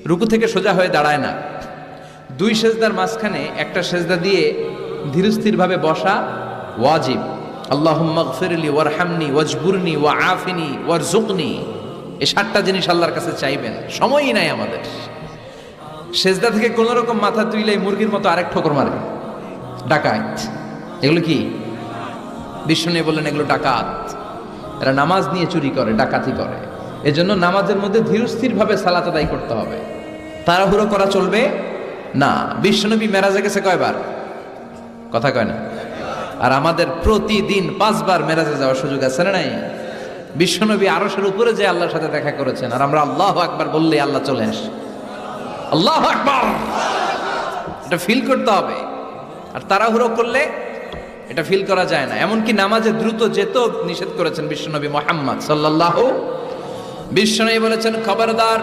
রুকু থেকে সোজা হয়ে দাঁড়ায় না, দুই সেজদার মাঝখানে একটা সেজদা দিয়ে ধীরস্থিরভাবে বসা ওয়াজিব। আল্লাহুম্মা গফিরলি ওয়ারহামনি ওয়াজবুরনি ওয়াআফিনি ওয়ারযুকনি, এই 7টা জিনিস আল্লাহর কাছে চাইবেন, সময়ই নাই আমাদের। সেজদা থেকে কোন রকম মাথা তুইলেই মুরগির মতো আরেক ঠোকর মারে, ডাকাত। এগুলো কি? বিষ্ণু বললেন এগুলো ডাকাত, এরা নামাজ নিয়ে চুরি করে, ডাকাতি করে। এজন্য নামাজের মধ্যে ধীরস্থির ভাবে সালাত আদায় করতে হবে, তাড়াহুড়ো করা চলবে না। বিশ্বনবী মেরাজে গেছে কয়বার? কথা কয় না। আর আমাদের প্রতিদিন 5 বার মেরাজে যাওয়ার সুযোগ আছে না নাই? বিশ্বনবী আরশের উপরে যে আল্লাহর সাথে দেখা করেছেন, আর আমরা আল্লাহু আকবার বললে আল্লাহ চলে আসে। আল্লাহু আকবার, এটা ফিল করতে হবে। আর তাড়াহুড়ো করলে এটা ফিল করা যায় না। এমনকি নামাজে দ্রুত যেতেও নিষেধ করেছেন বিশ্বনবী মুহাম্মদ সাল্লাল্লাহু। বিশ্বনবী বলেছেন, খবরদার